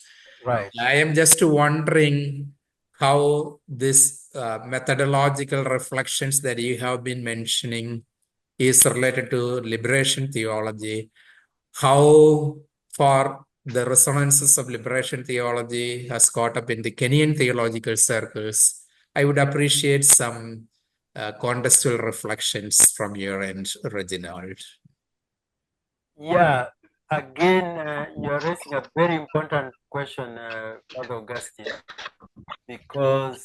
Right. I am just wondering how this methodological reflections that you have been mentioning is related to liberation theology, how far the resonances of liberation theology has caught up in the Kenyan theological circles. I would appreciate some contextual reflections from your end, Reginald. Yeah, again, you're raising a very important question, Father Augustine, because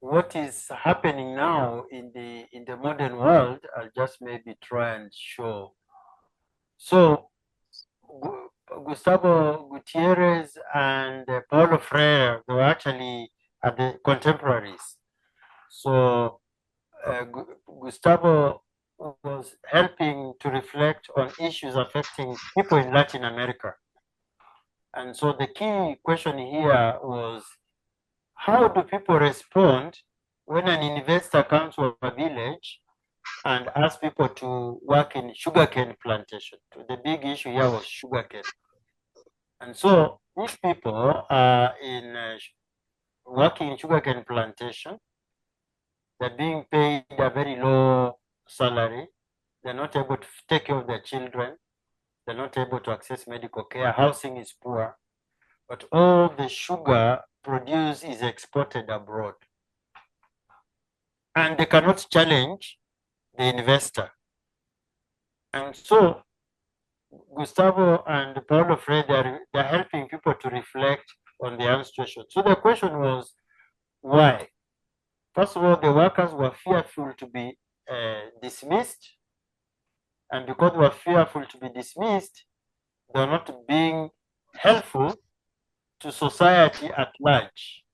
what is happening now in the modern world, I'll just maybe try and show. So Gustavo Gutierrez and Paulo Freire, they were actually the contemporaries. So Gustavo was helping to reflect on issues affecting people in Latin America. And so the key question here was, how do people respond when an investor comes to a village and asks people to work in sugarcane plantation? The big issue here was sugarcane. And so these people are working in sugarcane plantation. They're being paid a very low salary. They're not able to take care of their children. They're not able to access medical care. Housing is poor. But all the sugar produced is exported abroad. And they cannot challenge the investor. And so Gustavo and Paulo Freire, they're helping people to reflect on their own situation. So the question was, why? First of all, the workers were fearful to be dismissed. And because they were fearful to be dismissed, they were not being helpful to society at large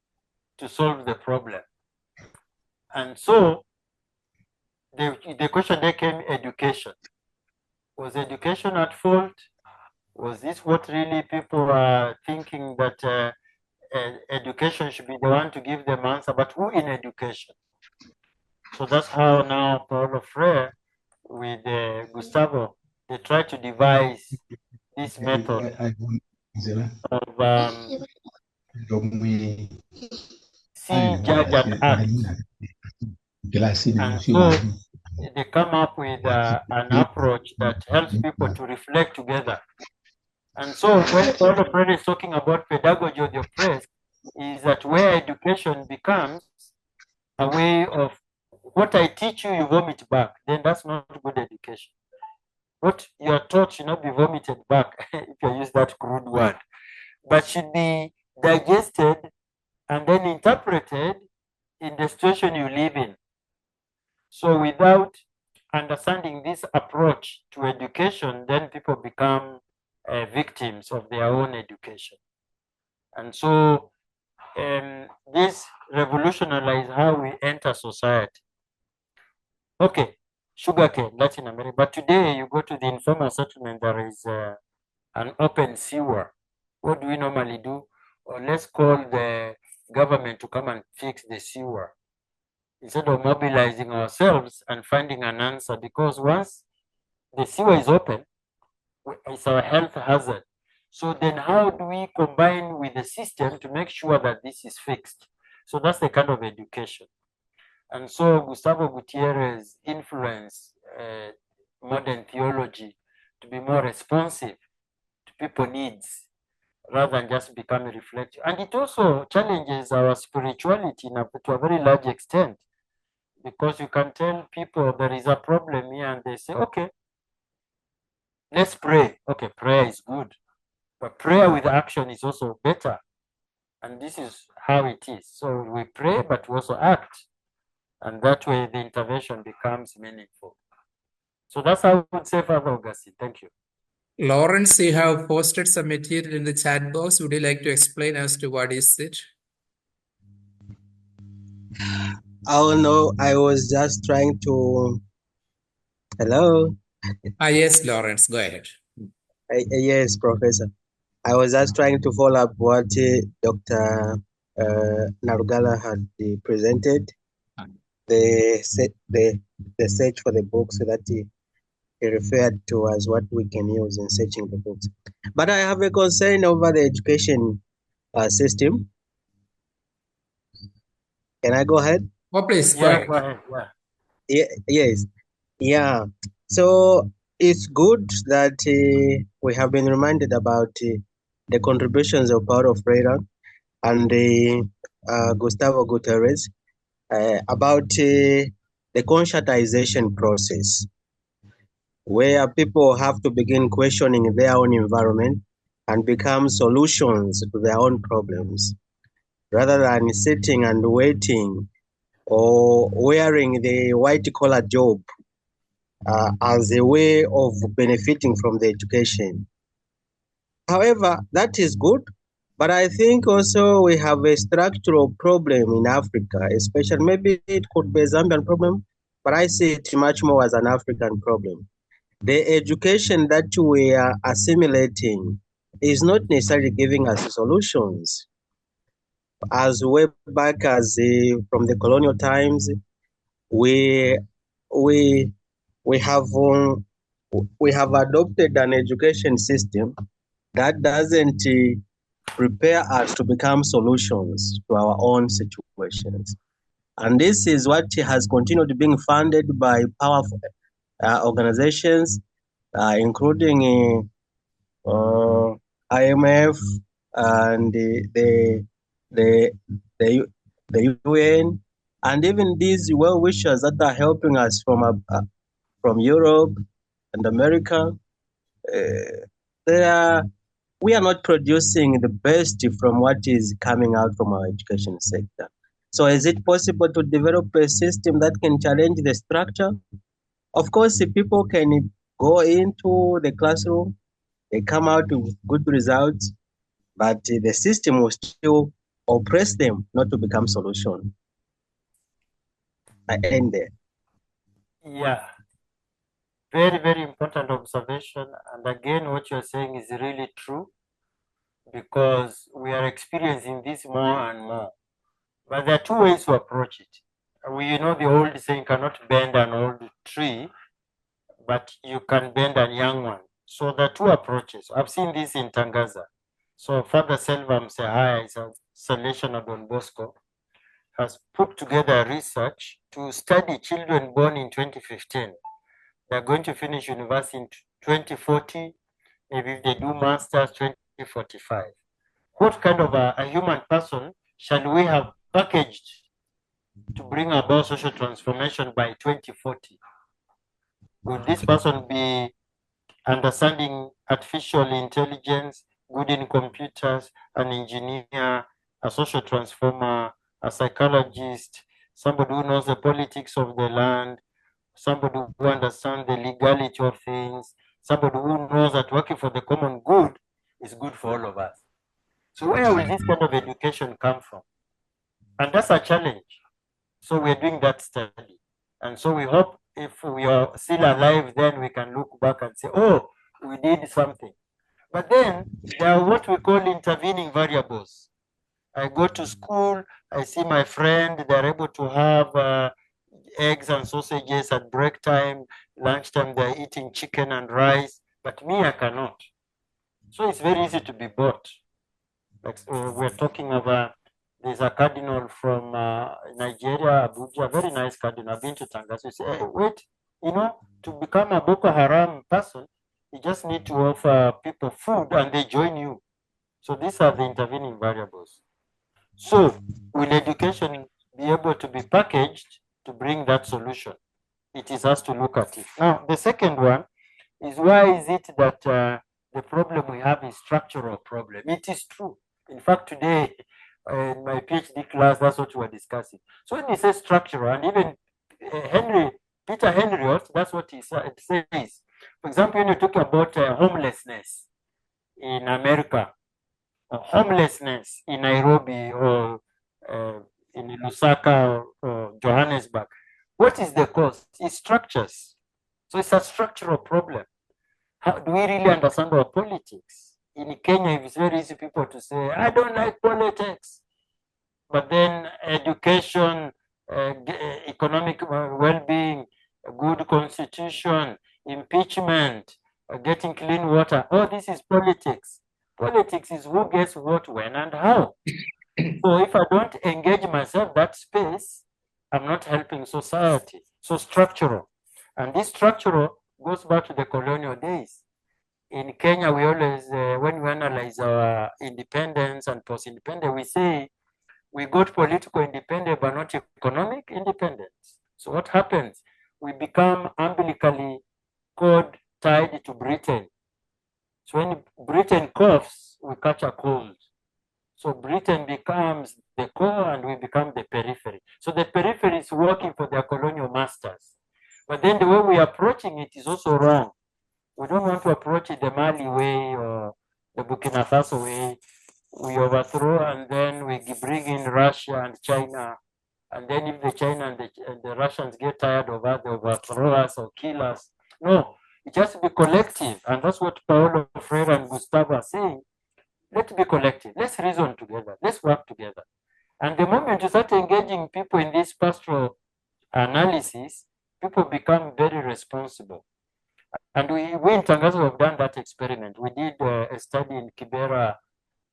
to solve the problem. And so the question then came, education. Was education at fault? Was this what really people were thinking, that education should be the one to give them answer? But who in education? So that's how now Paulo Freire with Gustavo, they try to devise this method of see, judge, and act. And so they come up with an approach that helps people to reflect together And so when the Fred is talking about pedagogy of the oppressed, is that where education becomes a way of what I teach you, you vomit back, then that's not good education. What you are taught should not be vomited back, if you use that crude word, but should be digested and then interpreted in the situation you live in. So without understanding this approach to education, then people become victims of their own education. And so this revolutionizes how we enter society. Okay, sugarcane, Latin America. But today you go to the informal settlement, there is an open sewer. What do we normally do? Or let's call the government to come and fix the sewer, instead of mobilizing ourselves and finding an answer, because once the sewer is open, it's our health hazard. So then how do we combine with the system to make sure that this is fixed? So that's the kind of education. And so Gustavo Gutierrez influenced modern theology to be more responsive to people's needs rather than just becoming reflective. And it also challenges our spirituality to a very large extent, because you can tell people there is a problem here and they say, okay, let's pray. Okay, prayer is good, but prayer with action is also better. And this is how it is. So we pray, but we also act. And that way the intervention becomes meaningful. So that's how I would say, Father Augustine. Thank you. Lawrence, you have posted some material in the chat box. Would you like to explain as to what is it? Oh no, I was just trying to. Hello. Yes, Lawrence, go ahead. Yes, Professor. I was just trying to follow up what Dr. Nalugala had presented. The search for the books that he referred to as what we can use in searching the books. But I have a concern over the education system. Can I go ahead? Oh, please, go Yeah, ahead. go ahead. Yeah, yes. Yeah. So it's good that we have been reminded about the contributions of Paulo Freire and Gustavo Gutierrez about the conscientization process, where people have to begin questioning their own environment and become solutions to their own problems, rather than sitting and waiting or wearing the white-collar job as a way of benefiting from the education. However, that is good, but I think also we have a structural problem in Africa, especially maybe it could be a Zambian problem, but I see it much more as an African problem. The education that we are assimilating is not necessarily giving us solutions. As way back as from the colonial times, we have adopted an education system that doesn't prepare us to become solutions to our own situations. And this is what has continued being funded by powerful organizations, including IMF and the UN, and even these well-wishers that are helping us from Europe and America. We are not producing the best from what is coming out from our education sector. So is it possible to develop a system that can challenge the structure? Of course, if people can go into the classroom, they come out with good results, but the system will still oppress them not to become solution. I end there. Yeah. Very, very important observation. And again, what you're saying is really true, because we are experiencing this more and more. But there are two ways to approach it. We know the old saying, cannot bend an old tree, but you can bend a young one. So there are two approaches. I've seen this in Tangaza. So Father Selvam Sehaya is a Salvation of Don Bosco, has put together research to study children born in 2015. They're going to finish university in 2040, maybe if they do masters 2045. What kind of a human person shall we have packaged to bring about social transformation by 2040? Will this person be understanding artificial intelligence, good in computers, an engineer, a social transformer, a psychologist, somebody who knows the politics of the land, somebody who understands the legality of things, somebody who knows that working for the common good is good for all of us? So where will this kind of education come from? And that's a challenge. So we're doing that study. And so we hope if we are still alive, then we can look back and say, oh, we did something. But then there are what we call intervening variables. I go to school, I see my friend, they're able to have eggs and sausages at break time, lunchtime, they're eating chicken and rice, but me, I cannot. So it's very easy to be bought. Like we're talking about, there's a cardinal from Nigeria, Abuja, a very nice cardinal. I've been to Tangazo. He said, hey, wait, to become a Boko Haram person, you just need to offer people food and they join you. So these are the intervening variables. So will education be able to be packaged to bring that solution? It is us to look at it. Now, the second one is, why is it that the problem we have is structural problem? It is true. In fact, today, in my PhD class, that's what we were discussing. So when he says structural, and even Peter Henriot, that's what he says. For example, when you talk about homelessness in America, homelessness in Nairobi or in Lusaka or Johannesburg, what is the cause? It's structures. So it's a structural problem. How do we really understand our politics? In Kenya, it's very easy people to say, I don't like politics. But then education, economic well-being, a good constitution, impeachment, getting clean water, all this is politics. Politics is who gets what, when, and how. So if I don't engage myself that space, I'm not helping society. So structural. And this structural goes back to the colonial days. In Kenya, we always, when we analyze our independence and post-independence, we say we got political independence, but not economic independence. So what happens? We become umbilically tied to Britain. So when Britain coughs, we catch a cold. So Britain becomes the core and we become the periphery. So the periphery is working for their colonial masters. But then the way we are approaching it is also wrong. We don't want to approach it the Mali way or the Burkina Faso way. We overthrow and then we bring in Russia and China. And then if the China and the Russians get tired of us, they overthrow us or kill us. No, it has to be collective. And that's what Paulo Freire and Gustavo are saying. Let's be collective. Let's reason together. Let's work together. And the moment you start engaging people in this pastoral analysis, people become very responsible. And we in Tangazo have done that experiment. We did a study in Kibera,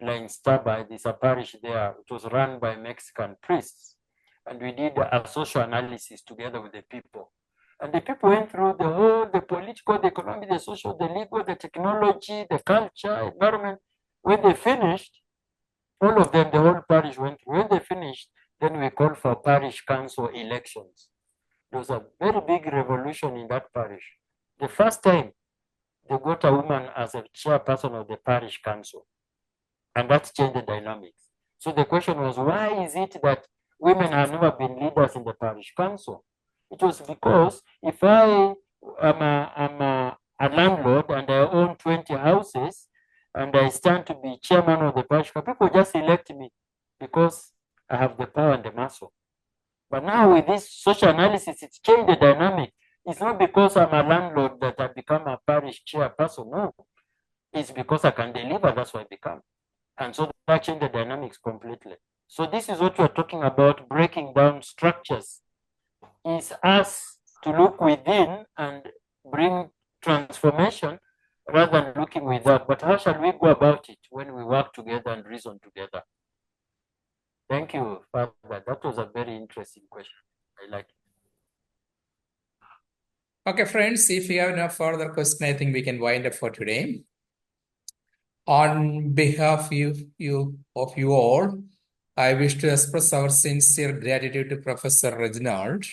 Lainstaba, there's a parish there. It was run by Mexican priests. And we did a social analysis together with the people. And the people went through the political, the economic, the social, the legal, the technology, the culture, environment. When they finished, all of them, the whole parish went through. When they finished, then we called for parish council elections. There was a very big revolution in that parish. The first time, they got a woman as a chairperson of the parish council. And that changed the dynamics. So the question was, why is it that women have never been leaders in the parish council? It was because if I am a landlord and I own 20 houses and I stand to be chairman of the parish council, people just elect me because I have the power and the muscle. But now with this social analysis, it's changed the dynamic. It's not because I'm a landlord that I become a parish chairperson. No, it's because I can deliver. That's what I become. And so that changed the dynamics completely. So this is what we're talking about, breaking down structures. Is us to look within and bring transformation rather than looking without. But how shall we go about it when we work together and reason together? Thank you, Father. That was a very interesting question. I like it. Okay, friends, if you have no further question, I think we can wind up for today. On behalf of you all, I wish to express our sincere gratitude to Professor Reginald.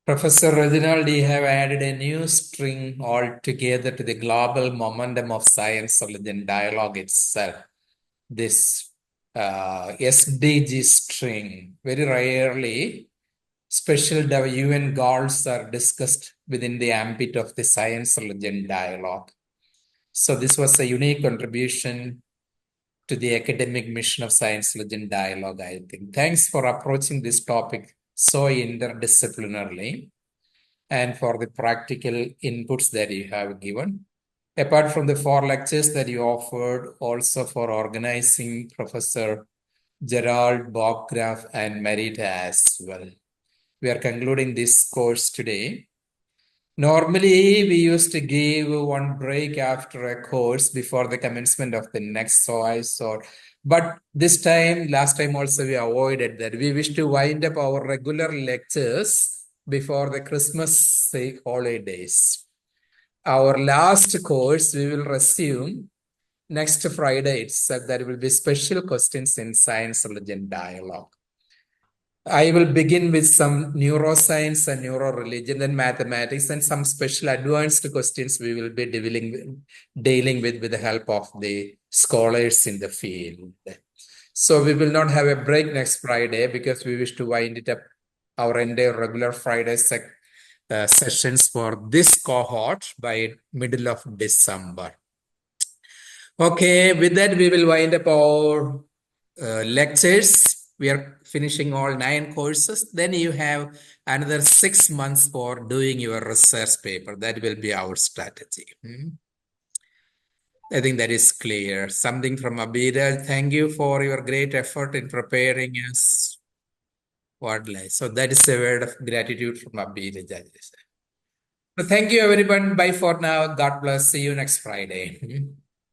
Professor Reginald, you have added a new string altogether to the global momentum of science religion dialogue itself. This SDG string. Very rarely, special UN goals are discussed within the ambit of the science religion dialogue. So this was a unique contribution to the academic mission of science religion dialogue, I think. Thanks for approaching this topic so interdisciplinarily and for the practical inputs that you have given. Apart from the 4 lectures that you offered, also for organizing Professor Gerald, Bob Graff, and Marita as well. We are concluding this course today. Normally, we used to give one break after a course before the commencement of the next. But this time, last time also we avoided that. We wish to wind up our regular lectures before the Christmas holidays. Our last course, we will resume next Friday itself. There will be special questions in science religion dialogue. I will begin with some neuroscience and neuroreligion, then mathematics, and some special advanced questions we will be dealing with the help of the scholars in the field. So we will not have a break next Friday because we wish to wind it up our entire regular Friday sessions for this cohort by middle of December. Okay, with that we will wind up our lectures. We are finishing all 9 courses. Then you have another 6 months for doing your research paper. That will be our strategy. I think that is clear. Something from Abida. Thank you for your great effort in preparing us. So that is a word of gratitude from Abida. So thank you everyone. Bye for now. God bless. See you next Friday.